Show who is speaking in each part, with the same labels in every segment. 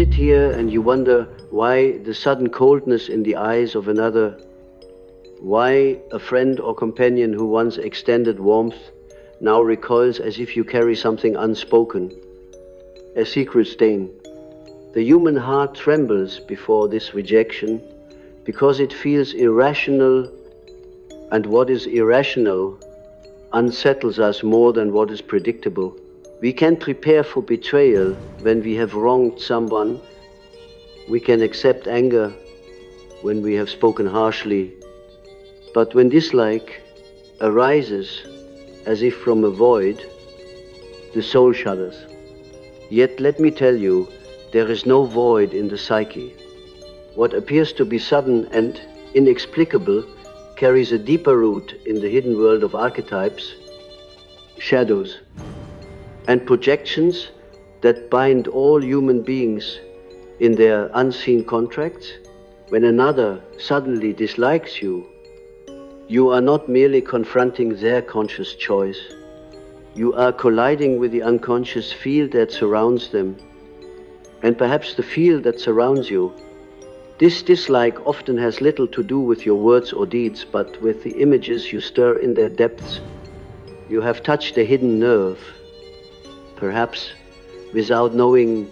Speaker 1: sit here and you wonder why the sudden coldness in the eyes of another, why a friend or companion who once extended warmth now recoils as if you carry something unspoken, a secret stain. The human heart trembles before this rejection because it feels irrational, and what is irrational unsettles us more than what is predictable. We can prepare for betrayal when we have wronged someone. We can accept anger when we have spoken harshly. But when dislike arises as if from a void, the soul shudders. Yet let me tell you, there is no void in the psyche. What appears to be sudden and inexplicable carries a deeper root in the hidden world of archetypes, shadows, and projections that bind all human beings in their unseen contracts. When another suddenly dislikes you, you are not merely confronting their conscious choice. You are colliding with the unconscious field that surrounds them, and perhaps the field that surrounds you. This dislike often has little to do with your words or deeds, but with the images you stir in their depths. You have touched a hidden nerve. Perhaps, without knowing,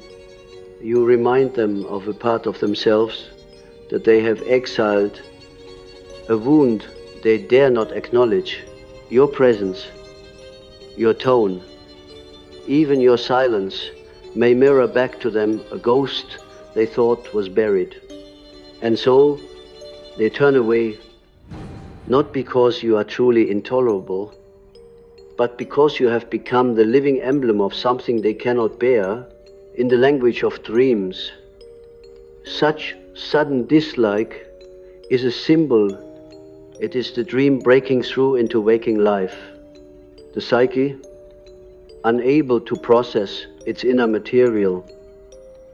Speaker 1: you remind them of a part of themselves that they have exiled, a wound they dare not acknowledge. Your presence, your tone, even your silence may mirror back to them a ghost they thought was buried. And so they turn away, not because you are truly intolerable, but because you have become the living emblem of something they cannot bear. In the language of dreams, such sudden dislike is a symbol. It is the dream breaking through into waking life. The psyche, unable to process its inner material,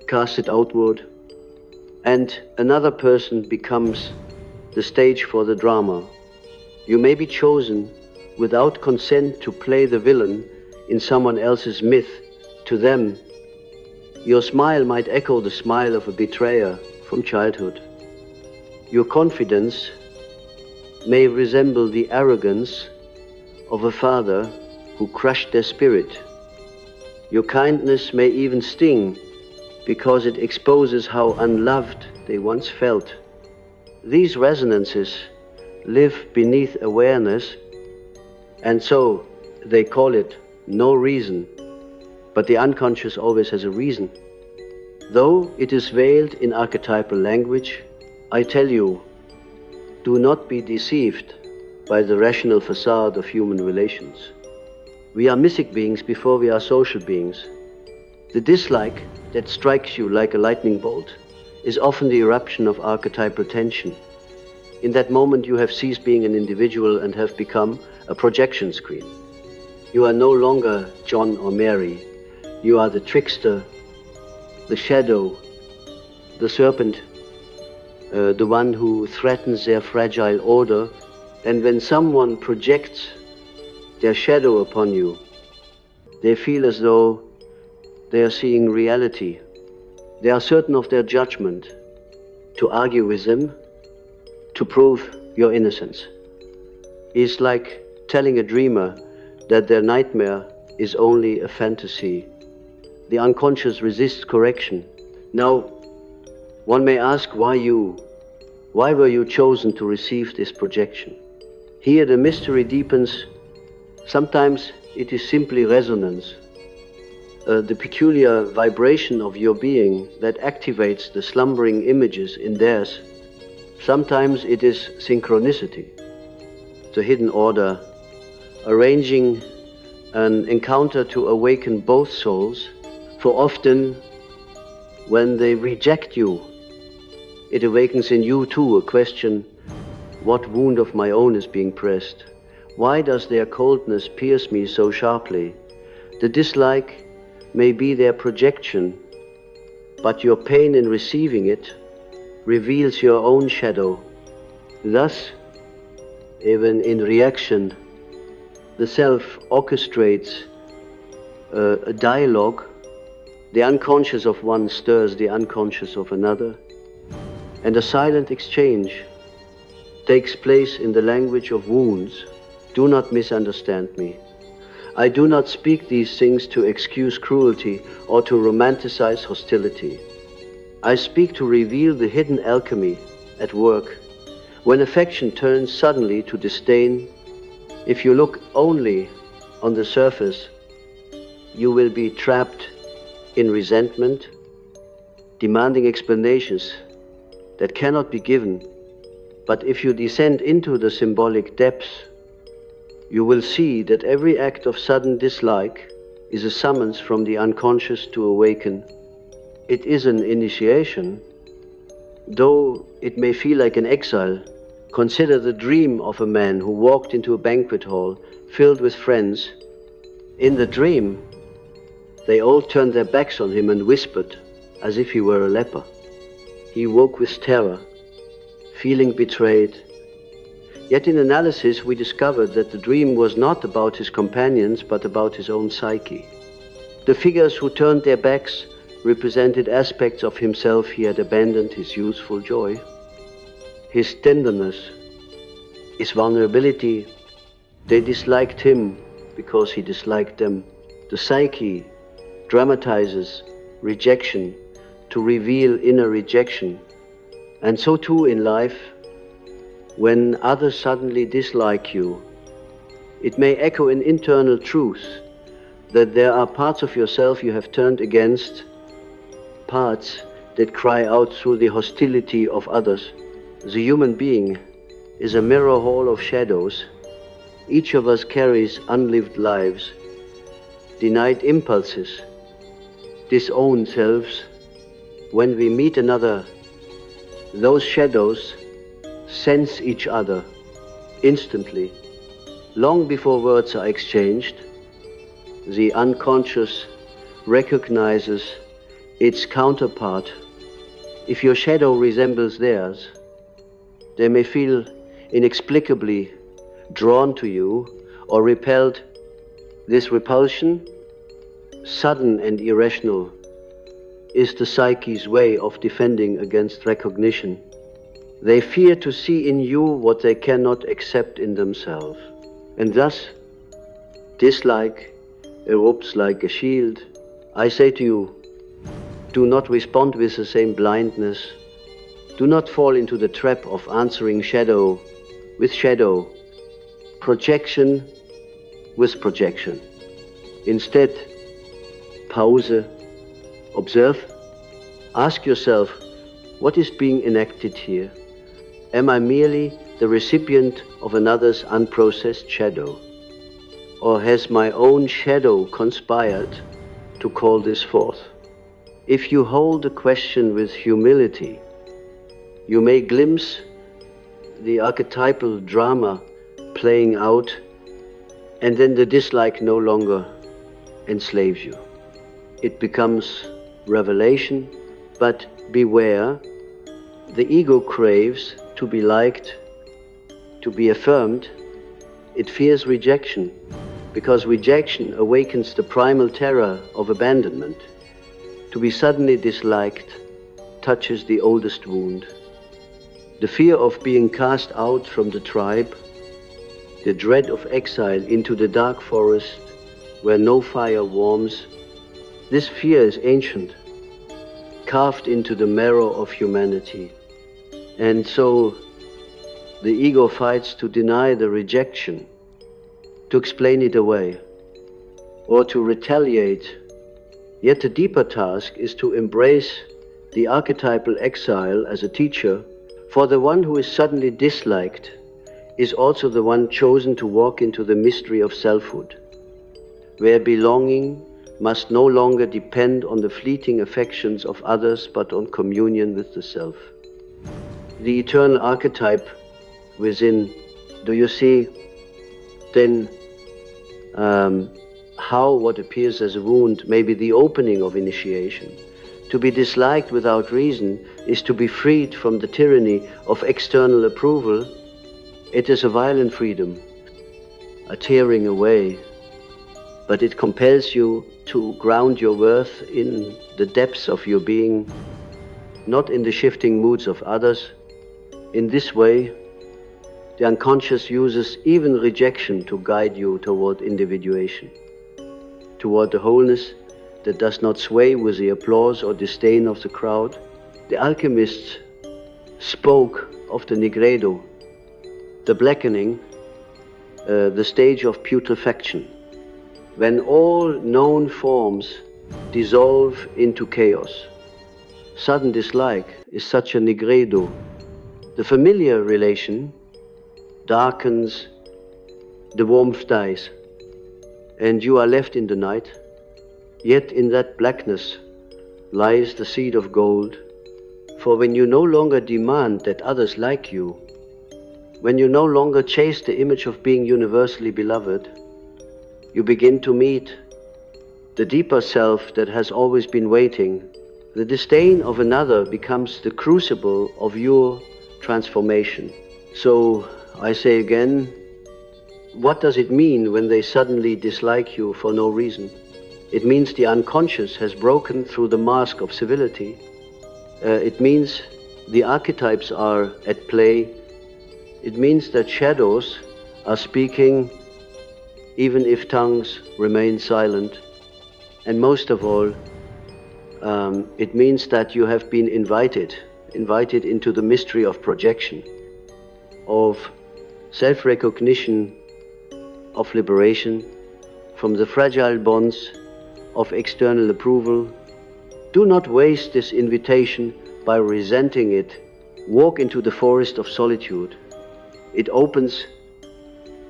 Speaker 1: casts it outward, and another person becomes the stage for the drama. You may be chosen without consent to play the villain in someone else's myth. To them, your smile might echo the smile of a betrayer from childhood. Your confidence may resemble the arrogance of a father who crushed their spirit. Your kindness may even sting because it exposes how unloved they once felt. These resonances live beneath awareness, and so they call it no reason. But the unconscious always has a reason. Though it is veiled in archetypal language, I tell you, do not be deceived by the rational facade of human relations. We are mythic beings before we are social beings. The dislike that strikes you like a lightning bolt is often the eruption of archetypal tension. In that moment you have ceased being an individual and have become a projection screen. You are no longer John or Mary. You are the trickster, the shadow, the serpent, the one who threatens their fragile order. And when someone projects their shadow upon you, they feel as though they are seeing reality. They are certain of their judgment. To argue with them, to prove your innocence, is like telling a dreamer that their nightmare is only a fantasy. The unconscious resists correction. Now, one may ask, why you? Why were you chosen to receive this projection? Here the mystery deepens. Sometimes it is simply resonance, the peculiar vibration of your being that activates the slumbering images in theirs. Sometimes it is synchronicity, the hidden order, arranging an encounter to awaken both souls. For often, when they reject you, it awakens in you too a question: what wound of my own is being pressed? Why does their coldness pierce me so sharply? The dislike may be their projection, but your pain in receiving it reveals your own shadow. Thus, even in reaction, the self orchestrates a dialogue The unconscious of one stirs the unconscious of another, and a silent exchange takes place in the language of wounds. Do not misunderstand me. I do not speak these things to excuse cruelty or to romanticize hostility. I speak to reveal the hidden alchemy at work. When affection turns suddenly to disdain, if you look only on the surface, you will be trapped in resentment, demanding explanations that cannot be given. But if you descend into the symbolic depths, you will see that every act of sudden dislike is a summons from the unconscious to awaken. It is an initiation, though it may feel like an exile. Consider the dream of a man who walked into a banquet hall filled with friends. In the dream, they all turned their backs on him and whispered as if he were a leper. He woke with terror, feeling betrayed. Yet in analysis we discovered that the dream was not about his companions but about his own psyche. The figures who turned their backs represented aspects of himself he had abandoned: his youthful joy, his tenderness, his vulnerability. They disliked him because he disliked them. The psyche dramatizes rejection to reveal inner rejection. And so too in life, when others suddenly dislike you, it may echo an internal truth that there are parts of yourself you have turned against, parts that cry out through the hostility of others. The human being is a mirror hall of shadows. Each of us carries unlived lives, denied impulses, disowned selves. When we meet another, those shadows sense each other instantly. Long before words are exchanged, the unconscious recognizes its counterpart. If your shadow resembles theirs, they may feel inexplicably drawn to you or repelled. This repulsion, sudden and irrational, is the psyche's way of defending against recognition. They fear to see in you what they cannot accept in themselves. And thus, dislike erupts like a shield. I say to you, do not respond with the same blindness. Do not fall into the trap of answering shadow with shadow, projection with projection. Instead, pause, observe, ask yourself, what is being enacted here? Am I merely the recipient of another's unprocessed shadow? Or has my own shadow conspired to call this forth? If you hold the question with humility, you may glimpse the archetypal drama playing out, and then the dislike no longer enslaves you. It becomes revelation, but beware, the ego craves to be liked, to be affirmed. It fears rejection, because rejection awakens the primal terror of abandonment. To be suddenly disliked touches the oldest wound. The fear of being cast out from the tribe, the dread of exile into the dark forest where no fire warms. This fear is ancient, carved into the marrow of humanity. And so the ego fights to deny the rejection, to explain it away, or to retaliate. Yet the deeper task is to embrace the archetypal exile as a teacher, for the one who is suddenly disliked is also the one chosen to walk into the mystery of selfhood, where belonging must no longer depend on the fleeting affections of others, but on communion with the self. The eternal archetype within, do you see then how what appears as a wound may be the opening of initiation? To be disliked without reason is to be freed from the tyranny of external approval. It is a violent freedom, a tearing away, but it compels you to ground your worth in the depths of your being, not in the shifting moods of others. In this way, the unconscious uses even rejection to guide you toward individuation, toward the wholeness that does not sway with the applause or disdain of the crowd. The alchemists spoke of the nigredo, the blackening, the stage of putrefaction, when all known forms dissolve into chaos. Sudden dislike is such a nigredo. The familiar relation darkens, the warmth dies, and you are left in the night. Yet in that blackness lies the seed of gold. For when you no longer demand that others like you, when you no longer chase the image of being universally beloved, you begin to meet the deeper self that has always been waiting. The disdain of another becomes the crucible of your transformation. So I say again, what does it mean when they suddenly dislike you for no reason? It means the unconscious has broken through the mask of civility. It means the archetypes are at play. It means that shadows are speaking even if tongues remain silent. And most of all, it means that you have been invited into the mystery of projection, of self-recognition, of liberation from the fragile bonds of external approval. Do not waste this invitation by resenting it. Walk into the forest of solitude. It opens,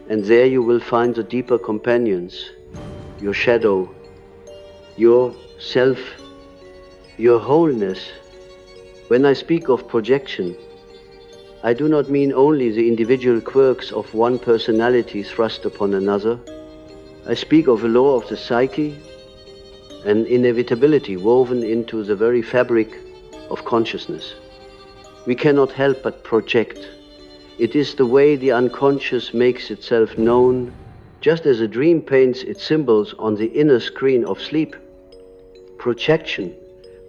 Speaker 1: and there you will find the deeper companions, your shadow, your self, your wholeness. When I speak of projection, I do not mean only the individual quirks of one personality thrust upon another. I speak of a law of the psyche, an inevitability woven into the very fabric of consciousness. We cannot help but project. It is the way the unconscious makes itself known, just as a dream paints its symbols on the inner screen of sleep. Projection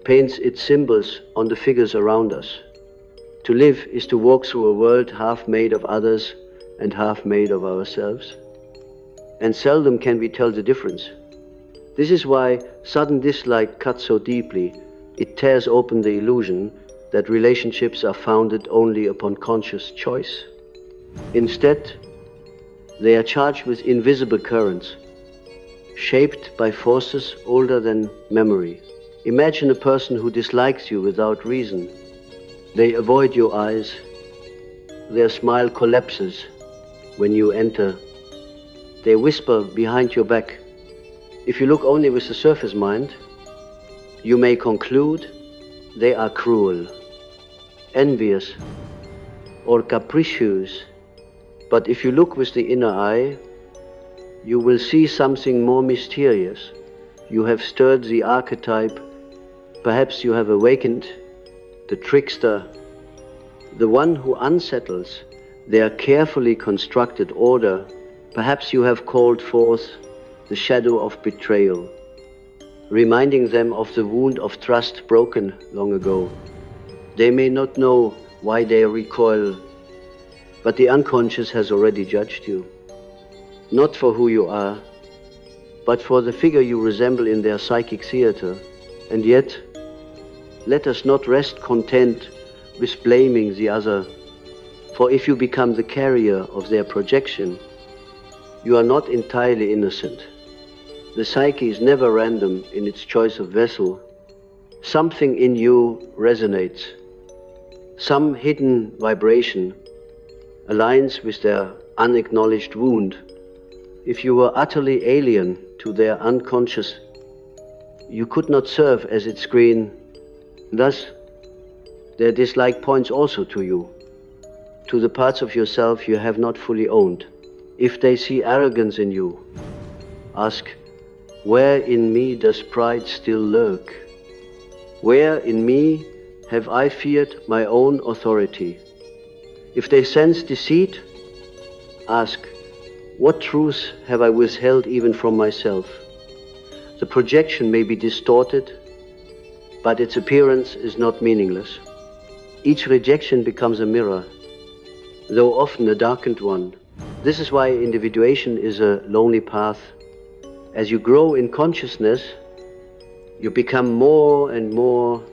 Speaker 1: paints its symbols on the figures around us. To live is to walk through a world half made of others and half made of ourselves. And seldom can we tell the difference. This is why sudden dislike cuts so deeply. It tears open the illusion that relationships are founded only upon conscious choice. Instead, they are charged with invisible currents, shaped by forces older than memory. Imagine a person who dislikes you without reason. They avoid your eyes. Their smile collapses when you enter. They whisper behind your back. If you look only with the surface mind, you may conclude they are cruel, envious, or capricious. But if you look with the inner eye, you will see something more mysterious. You have stirred the archetype. Perhaps you have awakened the trickster, the one who unsettles their carefully constructed order. Perhaps you have called forth the shadow of betrayal, reminding them of the wound of trust broken long ago. They may not know why they recoil, but the unconscious has already judged you, not for who you are, but for the figure you resemble in their psychic theater. And yet, let us not rest content with blaming the other, for if you become the carrier of their projection, you are not entirely innocent. The psyche is never random in its choice of vessel. Something in you resonates. Some hidden vibration aligns with their unacknowledged wound. If you were utterly alien to their unconscious, you could not serve as its screen. Thus, their dislike points also to you, to the parts of yourself you have not fully owned. If they see arrogance in you, ask, where in me does pride still lurk? Where in me have I feared my own authority? If they sense deceit, ask, What truths have I withheld even from myself? The projection may be distorted, but its appearance is not meaningless. Each rejection becomes a mirror, though often a darkened one. This is why individuation is a lonely path. As you grow in consciousness, you become more and more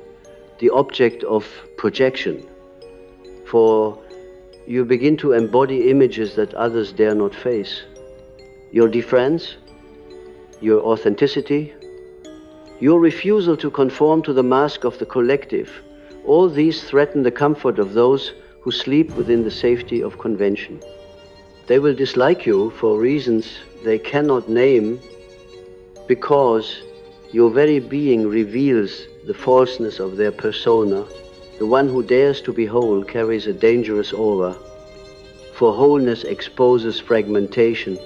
Speaker 1: the object of projection, for you begin to embody images that others dare not face. Your difference, your authenticity, your refusal to conform to the mask of the collective, all these threaten the comfort of those who sleep within the safety of convention. They will dislike you for reasons they cannot name, because your very being reveals the falseness of their persona. The one who dares to be whole carries a dangerous aura, for wholeness exposes fragmentation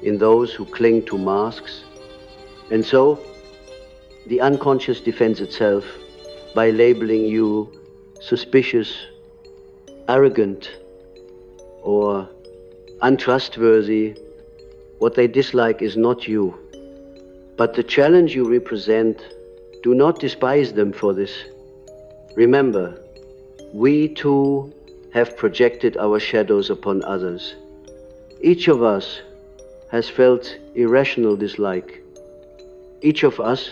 Speaker 1: in those who cling to masks. And so, the unconscious defends itself by labeling you suspicious, arrogant, or untrustworthy. What they dislike is not you, but the challenge you represent. Do not despise them for this. Remember, we too have projected our shadows upon others. Each of us has felt irrational dislike. Each of us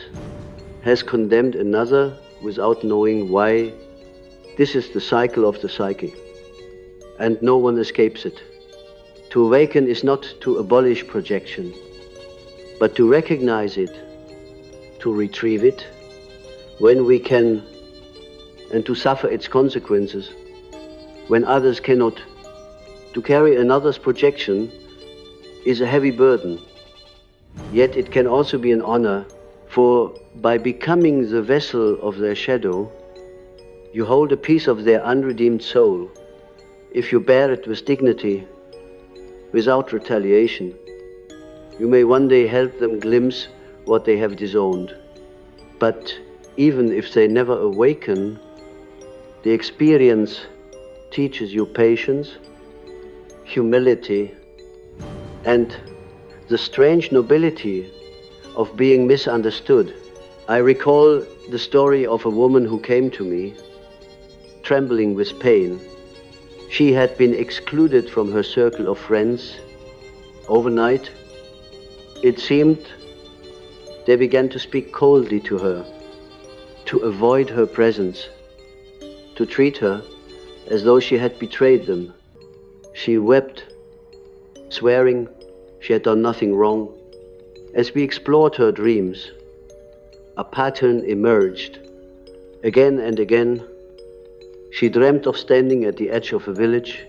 Speaker 1: has condemned another without knowing why. This is the cycle of the psyche, and no one escapes it. To awaken is not to abolish projection, but to recognize it, to retrieve it when we can, and to suffer its consequences when others cannot. To carry another's projection is a heavy burden, yet it can also be an honor, for by becoming the vessel of their shadow, you hold a piece of their unredeemed soul. If you bear it with dignity, without retaliation, you may one day help them glimpse what they have disowned. But even if they never awaken, the experience teaches you patience, humility, and the strange nobility of being misunderstood. I recall the story of a woman who came to me, trembling with pain. She had been excluded from her circle of friends. Overnight, it seemed they began to speak coldly to her, to avoid her presence, to treat her as though she had betrayed them. She wept, swearing she had done nothing wrong. As we explored her dreams, a pattern emerged. Again and again, she dreamt of standing at the edge of a village,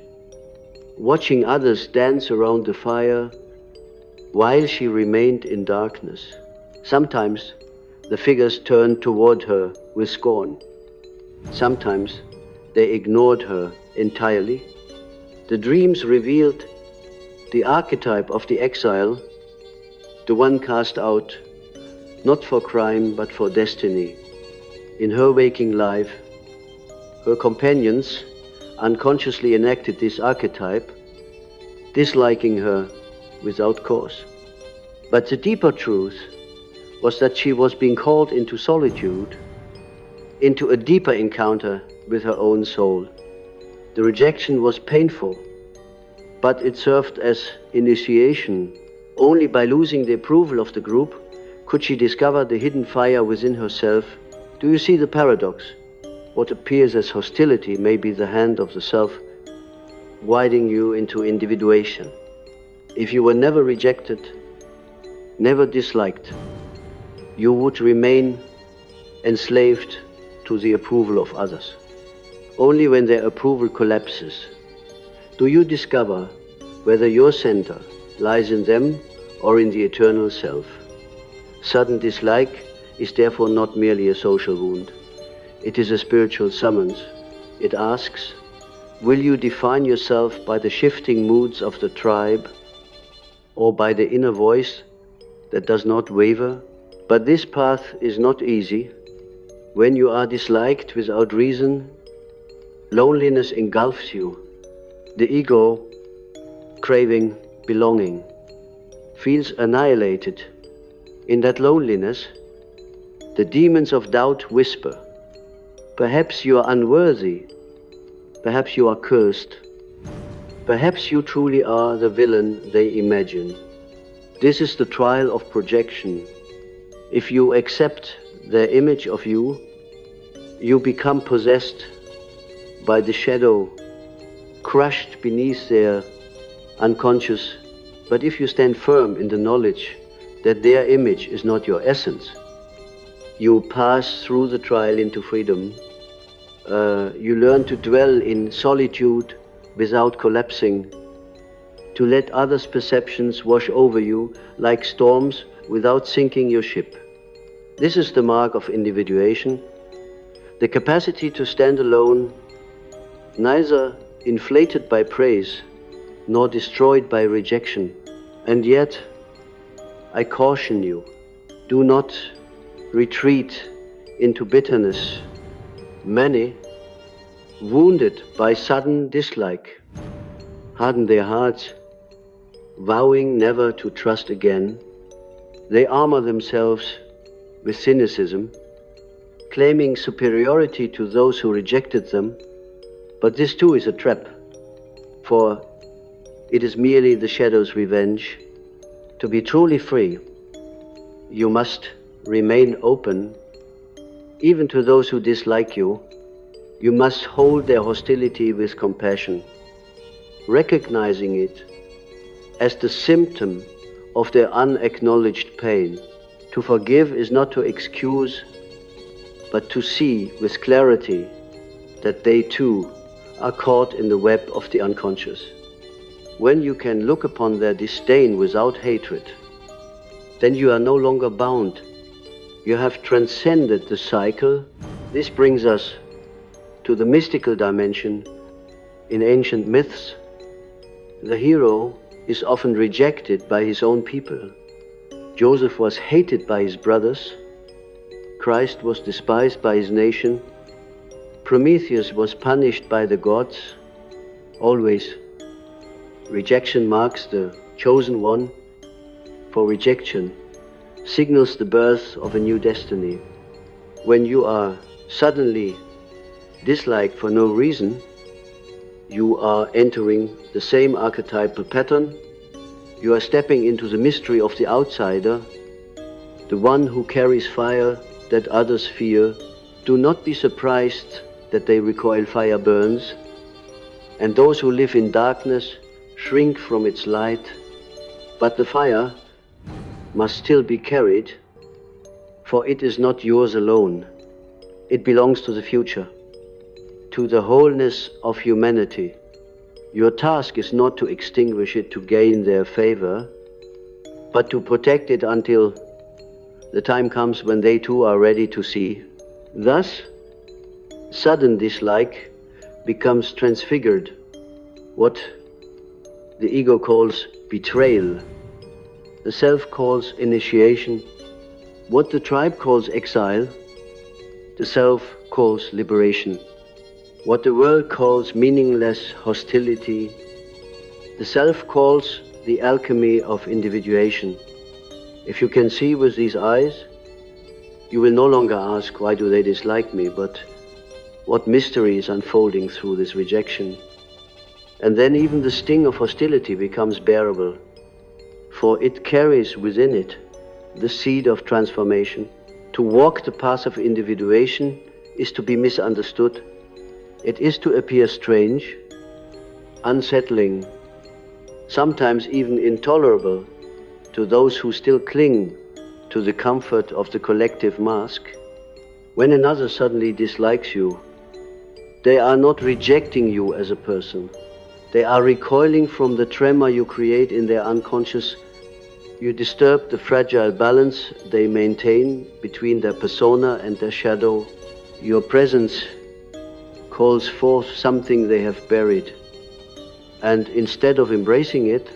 Speaker 1: watching others dance around the fire while she remained in darkness. Sometimes the figures turned toward her with scorn. Sometimes they ignored her entirely. The dreams revealed the archetype of the exile, the one cast out, not for crime but for destiny. In her waking life, her companions unconsciously enacted this archetype, disliking her without cause. But the deeper truth was that she was being called into solitude, into a deeper encounter with her own soul. The rejection was painful, but it served as initiation. Only by losing the approval of the group could she discover the hidden fire within herself. Do you see the paradox? What appears as hostility may be the hand of the self guiding you into individuation. If you were never rejected, never disliked, you would remain enslaved to the approval of others. Only when their approval collapses do you discover whether your center lies in them or in the eternal self. Sudden dislike is therefore not merely a social wound. It is a spiritual summons. It asks, will you define yourself by the shifting moods of the tribe or by the inner voice that does not waver? But this path is not easy. When you are disliked without reason, loneliness engulfs you, the ego craving belonging. feels annihilated. In that loneliness, the demons of doubt whisper, perhaps you are unworthy, perhaps you are cursed, perhaps you truly are the villain they imagine. This is the trial of projection. If you accept their image of you, you become possessed by the shadow, crushed beneath their unconscious. But if you stand firm in the knowledge that their image is not your essence, you pass through the trial into freedom. You learn to dwell in solitude without collapsing, to let others' perceptions wash over you like storms without sinking your ship. This is the mark of individuation, the capacity to stand alone, neither inflated by praise nor destroyed by rejection. And yet, I caution you, do not retreat into bitterness. Many, wounded by sudden dislike, harden their hearts, vowing never to trust again. They armor themselves with cynicism, claiming superiority to those who rejected them. But this too is a trap, for it is merely the shadow's revenge. To be truly free, you must remain open, even to those who dislike you. You must hold their hostility with compassion, recognizing it as the symptom of their unacknowledged pain. To forgive is not to excuse, but to see with clarity that they too are caught in the web of the unconscious. When you can look upon their disdain without hatred, then you are no longer bound. You have transcended the cycle. This brings us to the mystical dimension. In ancient myths, the hero is often rejected by his own people. Joseph was hated by his brothers. Christ was despised by his nation. Prometheus was punished by the gods. Always, rejection marks the chosen one, for rejection signals the birth of a new destiny. When you are suddenly disliked for no reason, you are entering the same archetypal pattern. You are stepping into the mystery of the outsider, the one who carries fire that others fear. Do not be surprised that they recoil. Fire burns, and those who live in darkness shrink from its light. But the fire must still be carried, for it is not yours alone. It belongs to the future, to the wholeness of humanity. Your task is not to extinguish it to gain their favor, but to protect it until the time comes when they too are ready to see. Thus, sudden dislike becomes transfigured, what the ego calls betrayal, the self calls initiation, what the tribe calls exile, the self calls liberation. What the world calls meaningless hostility, the self calls the alchemy of individuation. If you can see with these eyes, you will no longer ask, why do they dislike me, but what mystery is unfolding through this rejection. And then even the sting of hostility becomes bearable, for it carries within it the seed of transformation. To walk the path of individuation is to be misunderstood. It is to appear strange, unsettling, sometimes even intolerable to those who still cling to the comfort of the collective mask. When another suddenly dislikes you, they are not rejecting you as a person. They are recoiling from the tremor you create in their unconscious. You disturb the fragile balance they maintain between their persona and their shadow. Your presence calls forth something they have buried, and instead of embracing it,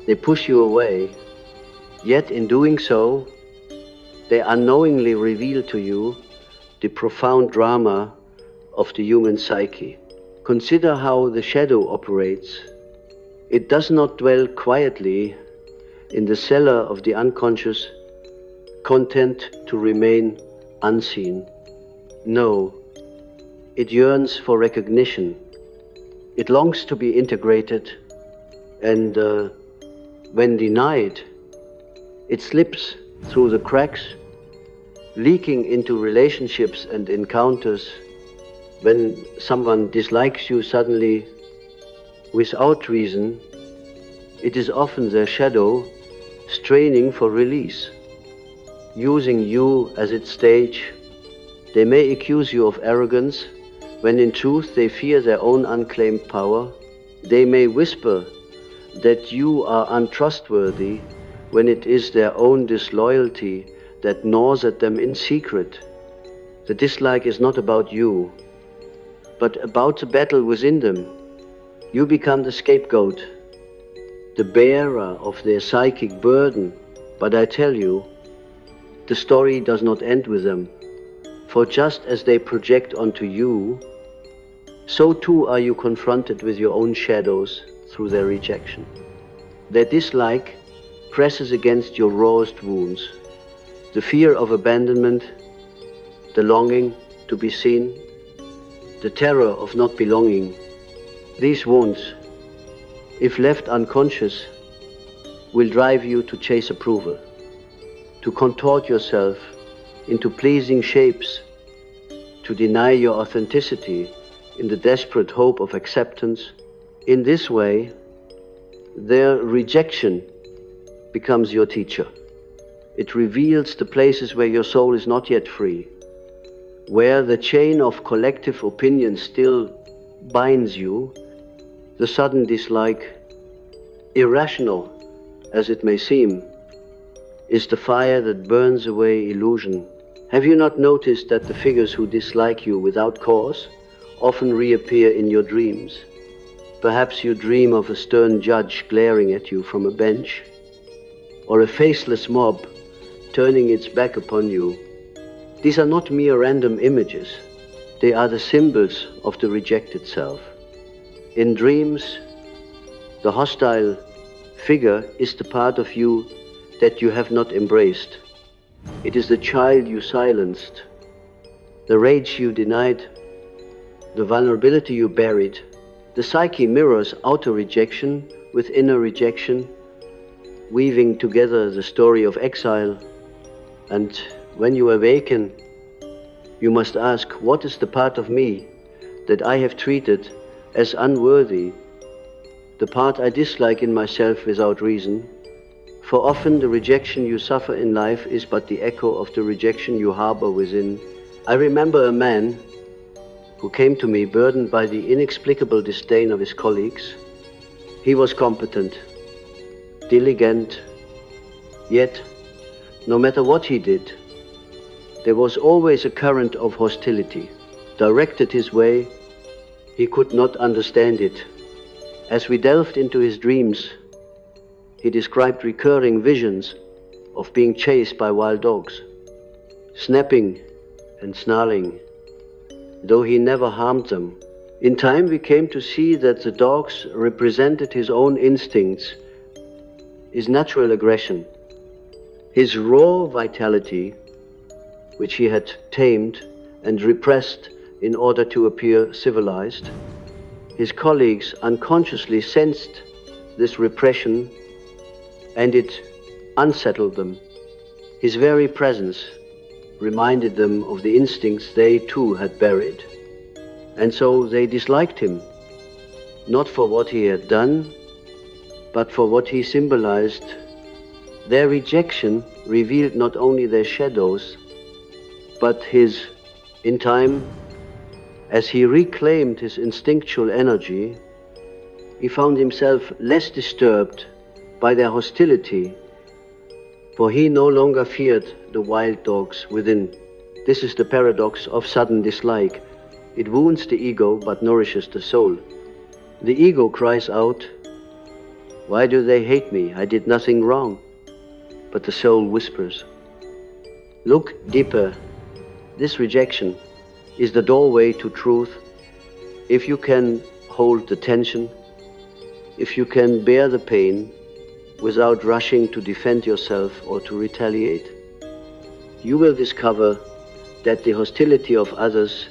Speaker 1: they push you away. Yet in doing so, they unknowingly reveal to you the profound drama of the human psyche. Consider how the shadow operates. It does not dwell quietly in the cellar of the unconscious, content to remain unseen. No, it yearns for recognition. It longs to be integrated, and when denied, it slips through the cracks, leaking into relationships and encounters. When someone dislikes you suddenly, without reason, it is often their shadow straining for release, using you as its stage. They may accuse you of arrogance, when in truth they fear their own unclaimed power. They may whisper that you are untrustworthy, when it is their own disloyalty that gnaws at them in secret. The dislike is not about you, but about the battle within them. You become the scapegoat, the bearer of their psychic burden. But I tell you, the story does not end with them. For just as they project onto you, so too are you confronted with your own shadows through their rejection. Their dislike presses against your rawest wounds, the fear of abandonment, the longing to be seen, the terror of not belonging. These wounds, if left unconscious, will drive you to chase approval, to contort yourself into pleasing shapes, to deny your authenticity in the desperate hope of acceptance. In this way, their rejection becomes your teacher. It reveals the places where your soul is not yet free, where the chain of collective opinion still binds you. The sudden dislike, irrational as it may seem, is the fire that burns away illusion. Have you not noticed that the figures who dislike you without cause often reappear in your dreams? Perhaps you dream of a stern judge glaring at you from a bench, or a faceless mob turning its back upon you. These are not mere random images. They are the symbols of the rejected self. In dreams, the hostile figure is the part of you that you have not embraced. It is the child you silenced, the rage you denied, the vulnerability you buried. The psyche mirrors outer rejection with inner rejection, weaving together the story of exile. And when you awaken, you must ask, what is the part of me that I have treated as unworthy, the part I dislike in myself without reason? For often the rejection you suffer in life is but the echo of the rejection you harbor within. I remember a man who came to me burdened by the inexplicable disdain of his colleagues. He was competent, diligent, yet, no matter what he did, there was always a current of hostility directed his way. He could not understand it. As we delved into his dreams, he described recurring visions of being chased by wild dogs, snapping and snarling, though he never harmed them. In time we came to see that the dogs represented his own instincts, his natural aggression, his raw vitality, which he had tamed and repressed in order to appear civilized. His colleagues unconsciously sensed this repression, and it unsettled them. His very presence reminded them of the instincts they too had buried. And so they disliked him, not for what he had done, but for what he symbolized. Their rejection revealed not only their shadows, but his, in time, as he reclaimed his instinctual energy, he found himself less disturbed by their hostility, for he no longer feared the wild dogs within. This is the paradox of sudden dislike. It wounds the ego but nourishes the soul. The ego cries out, "Why do they hate me? I did nothing wrong." But the soul whispers, "Look deeper. This rejection is the doorway to truth. If you can hold the tension, if you can bear the pain, without rushing to defend yourself or to retaliate. You will discover that the hostility of others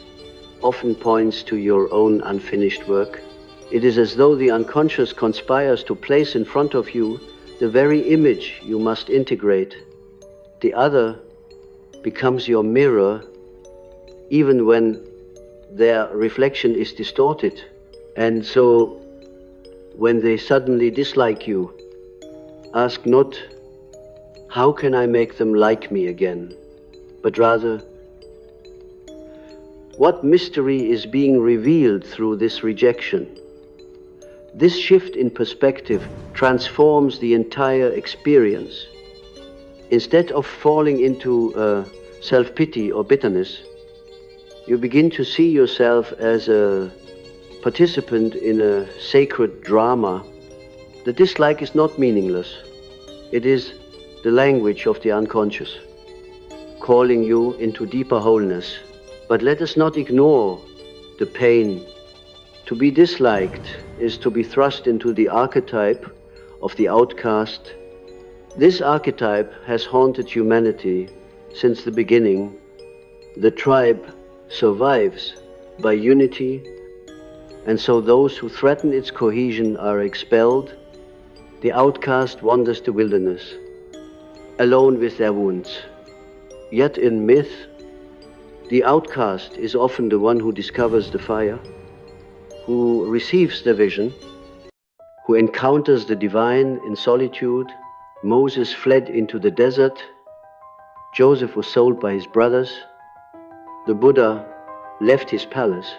Speaker 1: often points to your own unfinished work. It is as though the unconscious conspires to place in front of you the very image you must integrate. The other becomes your mirror, even when their reflection is distorted. And so, when they suddenly dislike you, ask not, how can I make them like me again? But rather, what mystery is being revealed through this rejection? This shift in perspective transforms the entire experience. Instead of falling into self-pity or bitterness, you begin to see yourself as a participant in a sacred drama. The dislike is not meaningless. It is the language of the unconscious, calling you into deeper wholeness. But let us not ignore the pain. To be disliked is to be thrust into the archetype of the outcast. This archetype has haunted humanity since the beginning. The tribe survives by unity, and so those who threaten its cohesion are expelled. The outcast wanders the wilderness, alone with their wounds. Yet in myth, the outcast is often the one who discovers the fire, who receives the vision, who encounters the divine in solitude. Moses fled into the desert. Joseph was sold by his brothers. The Buddha left his palace.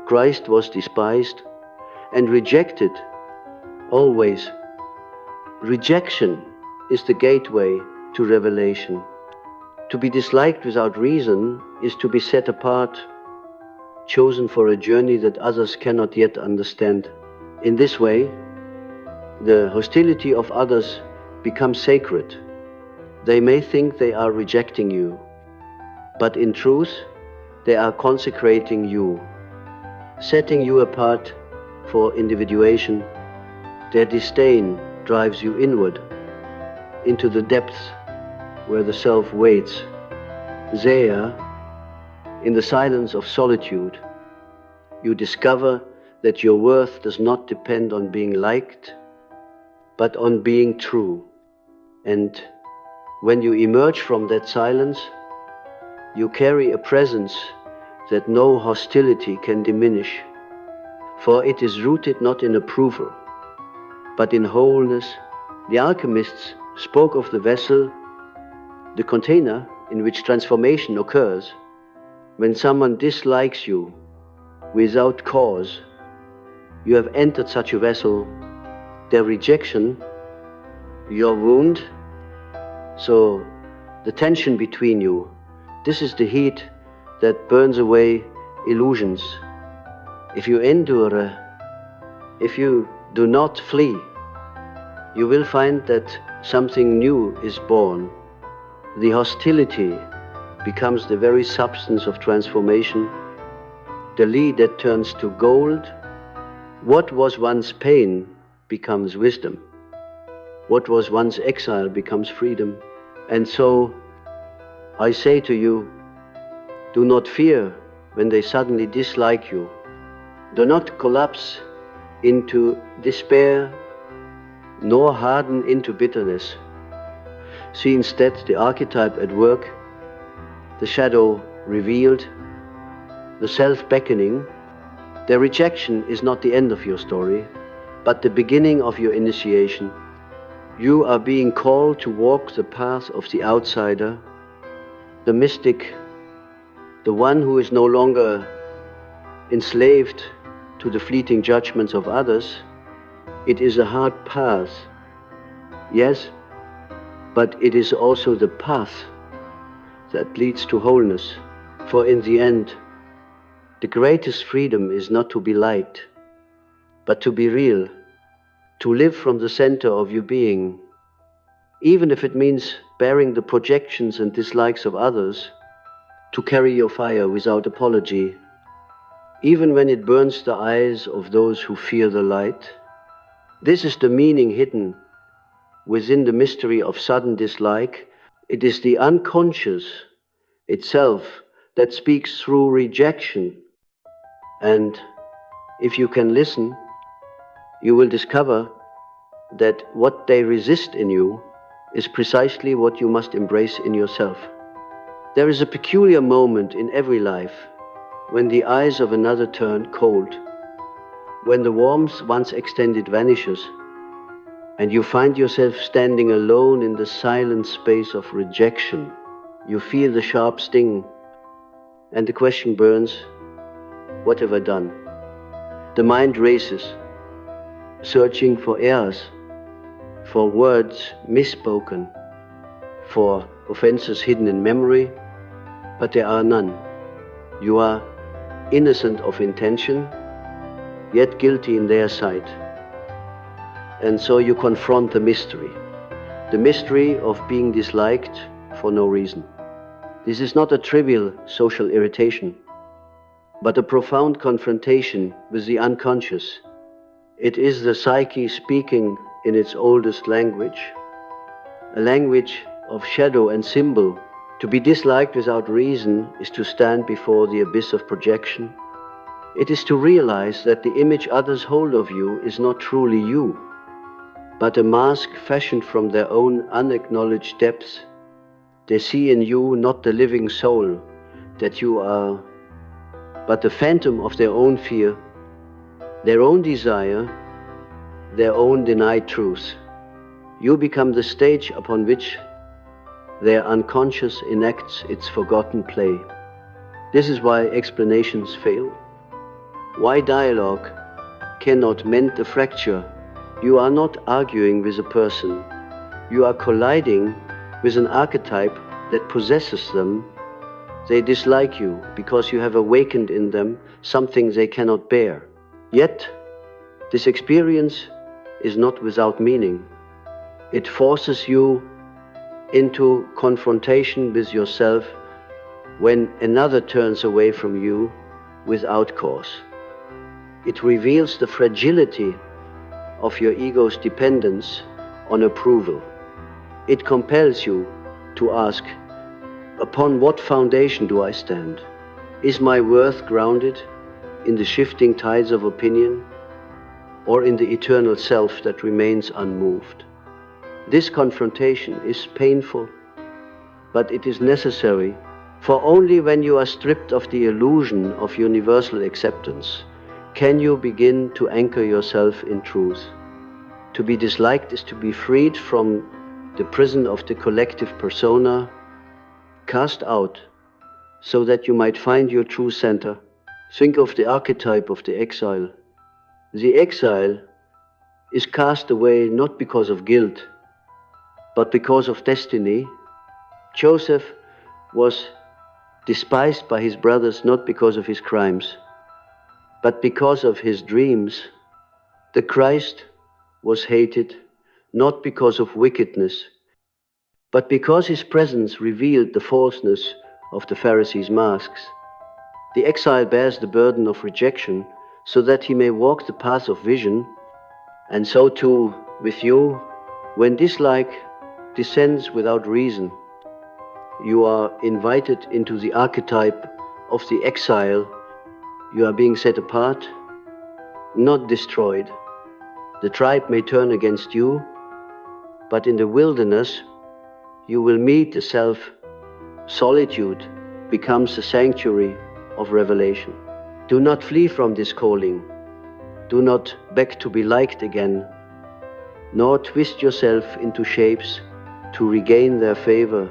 Speaker 1: Christ was despised and rejected, always. Rejection is the gateway to revelation. To be disliked without reason is to be set apart, chosen for a journey that others cannot yet understand. In this way, the hostility of others becomes sacred. They may think they are rejecting you, but in truth, they are consecrating you, setting you apart for individuation. Their disdain drives you inward, into the depths where the self waits. There, in the silence of solitude, you discover that your worth does not depend on being liked, but on being true. And when you emerge from that silence, you carry a presence that no hostility can diminish, for it is rooted not in approval, but in wholeness. The alchemists spoke of the vessel, the container in which transformation occurs. When someone dislikes you without cause, you have entered such a vessel. Their rejection, your wound, so the tension between you, this is the heat that burns away illusions. If you endure, if you do not flee, you will find that something new is born. The hostility becomes the very substance of transformation, the lead that turns to gold. What was once pain becomes wisdom. What was once exile becomes freedom. And so I say to you, do not fear when they suddenly dislike you. Do not collapse into despair, nor harden into bitterness. See instead the archetype at work, the shadow revealed, the self beckoning. Their rejection is not the end of your story, but the beginning of your initiation. You are being called to walk the path of the outsider, the mystic, the one who is no longer enslaved to the fleeting judgments of others. It is a hard path, yes, but it is also the path that leads to wholeness. For in the end, the greatest freedom is not to be liked, but to be real, to live from the center of your being, even if it means bearing the projections and dislikes of others, to carry your fire without apology, even when it burns the eyes of those who fear the light. This is the meaning hidden within the mystery of sudden dislike, it is the unconscious itself that speaks through rejection. And if you can listen, you will discover that what they resist in you is precisely what you must embrace in yourself. There is a peculiar moment in every life when the eyes of another turn cold, when the warmth once extended vanishes, and you find yourself standing alone in the silent space of rejection. You feel the sharp sting, and the question burns, what have I done? The mind races, searching for errors, for words misspoken, for offenses hidden in memory, but there are none. You are innocent of intention, yet guilty in their sight. And so you confront the mystery of being disliked for no reason. This is not a trivial social irritation, but a profound confrontation with the unconscious. It is the psyche speaking in its oldest language, a language of shadow and symbol. To be disliked without reason is to stand before the abyss of projection. It is to realize that the image others hold of you is not truly you, but a mask fashioned from their own unacknowledged depths. They see in you not the living soul that you are, but the phantom of their own fear, their own desire, their own denied truth. You become the stage upon which their unconscious enacts its forgotten play. This is why explanations fail, why dialogue cannot mend the fracture. You are not arguing with a person, you are colliding with an archetype that possesses them. They dislike you because you have awakened in them something they cannot bear. Yet, this experience is not without meaning. It forces you into confrontation with yourself when another turns away from you without cause. It reveals the fragility of your ego's dependence on approval. It compels you to ask, upon what foundation do I stand? Is my worth grounded in the shifting tides of opinion, or in the eternal self that remains unmoved? This confrontation is painful, but it is necessary, for only when you are stripped of the illusion of universal acceptance can you begin to anchor yourself in truth. To be disliked is to be freed from the prison of the collective persona, cast out so that you might find your true center. Think of the archetype of the exile. The exile is cast away not because of guilt, but because of destiny. Joseph was despised by his brothers not because of his crimes, but because of his dreams. The Christ was hated not because of wickedness, but because his presence revealed the falseness of the Pharisees' masks. The exile bears the burden of rejection so that he may walk the path of vision, and so too with you. When dislike descends without reason, you are invited into the archetype of the exile. You are being set apart, not destroyed. The tribe may turn against you, but in the wilderness you will meet the self. Solitude becomes the sanctuary of revelation. Do not flee from this calling. Do not beg to be liked again, nor twist yourself into shapes to regain their favor.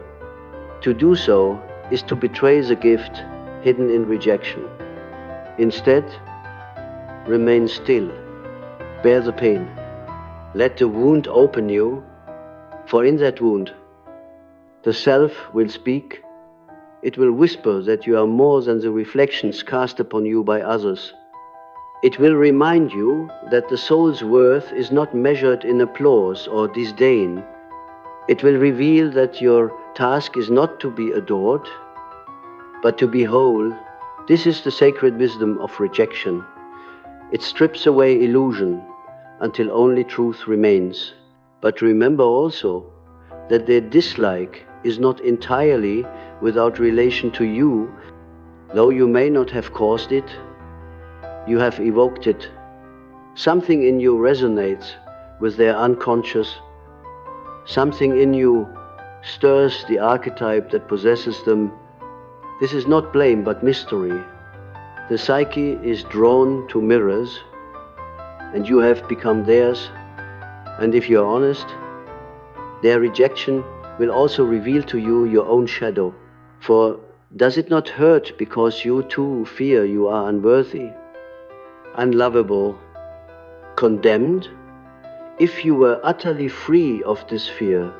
Speaker 1: To do so is to betray the gift hidden in rejection. Instead, remain still, bear the pain. Let the wound open you, for in that wound, the self will speak. It will whisper that you are more than the reflections cast upon you by others. It will remind you that the soul's worth is not measured in applause or disdain. It will reveal that your task is not to be adored, but to be whole. This is the sacred wisdom of rejection. It strips away illusion until only truth remains. But remember also that their dislike is not entirely without relation to you, though you may not have caused it, you have evoked it. Something in you resonates with their unconscious. Something in you stirs the archetype that possesses them. This is not blame, but mystery. The psyche is drawn to mirrors, and you have become theirs. And if you are honest, their rejection will also reveal to you your own shadow. For does it not hurt because you too fear you are unworthy, unlovable, condemned? If you were utterly free of this fear,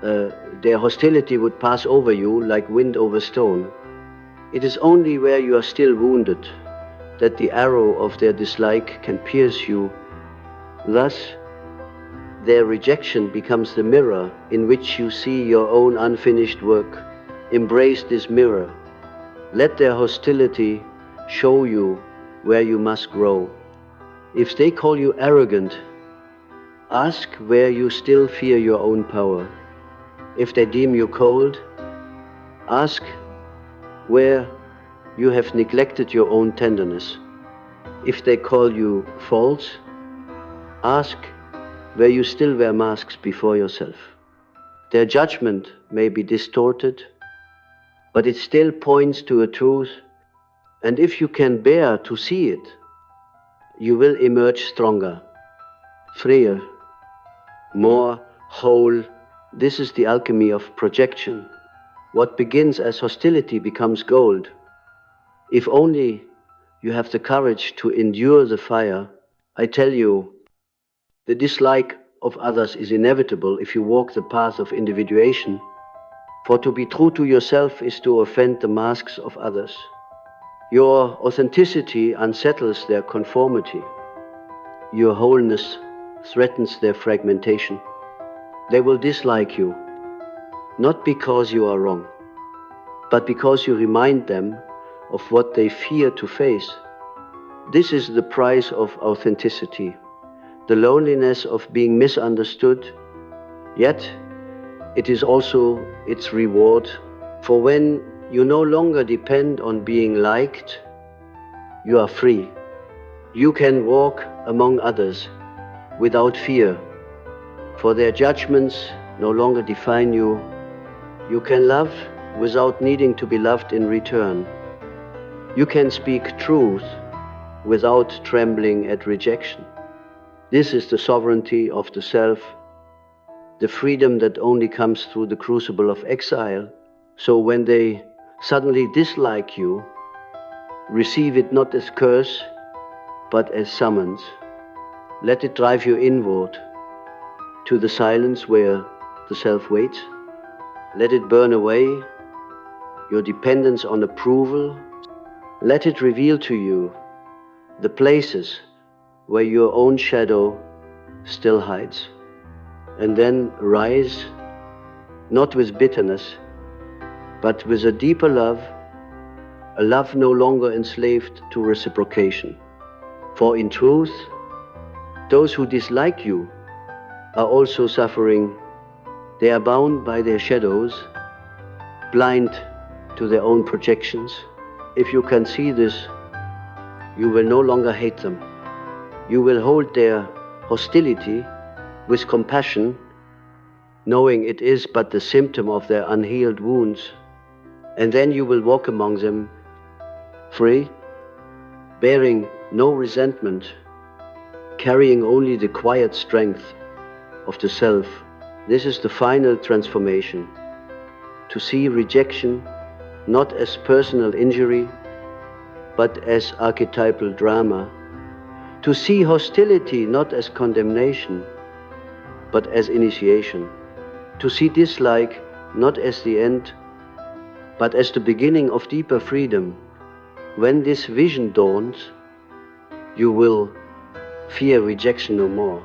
Speaker 1: their hostility would pass over you like wind over stone. It is only where you are still wounded that the arrow of their dislike can pierce you. Thus, their rejection becomes the mirror in which you see your own unfinished work. Embrace this mirror. Let their hostility show you where you must grow. If they call you arrogant, ask where you still fear your own power. If they deem you cold, ask where you have neglected your own tenderness. If they call you false, ask where you still wear masks before yourself. Their judgment may be distorted, but it still points to a truth, and if you can bear to see it, you will emerge stronger, freer, more whole. This is the alchemy of projection. What begins as hostility becomes gold. If only you have the courage to endure the fire. I tell you, the dislike of others is inevitable if you walk the path of individuation. For to be true to yourself is to offend the masks of others. Your authenticity unsettles their conformity. Your wholeness threatens their fragmentation. They will dislike you, not because you are wrong, but because you remind them of what they fear to face. This is the price of authenticity, the loneliness of being misunderstood, yet it is also its reward. For when you no longer depend on being liked, you are free. You can walk among others without fear, for their judgments no longer define you. You can love without needing to be loved in return. You can speak truth without trembling at rejection. This is the sovereignty of the self, the freedom that only comes through the crucible of exile. So when they suddenly dislike you, receive it not as curse, but as summons. Let it drive you inward to the silence where the self waits. Let it burn away your dependence on approval. Let it reveal to you the places where your own shadow still hides. And then rise, not with bitterness, but with a deeper love, a love no longer enslaved to reciprocation. For in truth, those who dislike you are also suffering. They are bound by their shadows, blind to their own projections. If you can see this, you will no longer hate them. You will hold their hostility with compassion, knowing it is but the symptom of their unhealed wounds. And then you will walk among them, free, bearing no resentment, carrying only the quiet strength of the self. This is the final transformation, to see rejection not as personal injury, but as archetypal drama, to see hostility not as condemnation, but as initiation, to see dislike not as the end, but as the beginning of deeper freedom. When this vision dawns, you will fear rejection no more.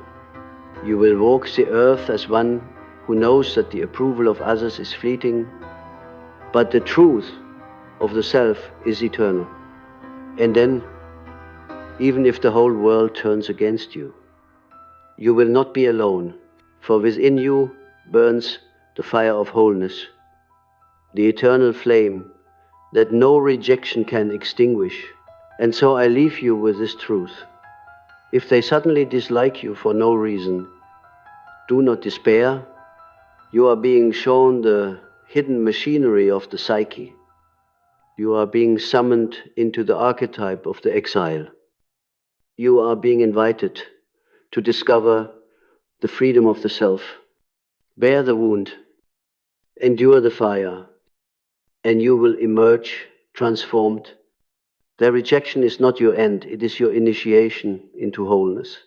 Speaker 1: You will walk the earth as one who knows that the approval of others is fleeting, but the truth of the self is eternal. And then, even if the whole world turns against you, you will not be alone. For within you burns the fire of wholeness, the eternal flame that no rejection can extinguish. And so I leave you with this truth. If they suddenly dislike you for no reason, do not despair. You are being shown the hidden machinery of the psyche. You are being summoned into the archetype of the exile. You are being invited to discover the freedom of the self. Bear the wound, endure the fire, and you will emerge transformed. Their rejection is not your end, it is your initiation into wholeness.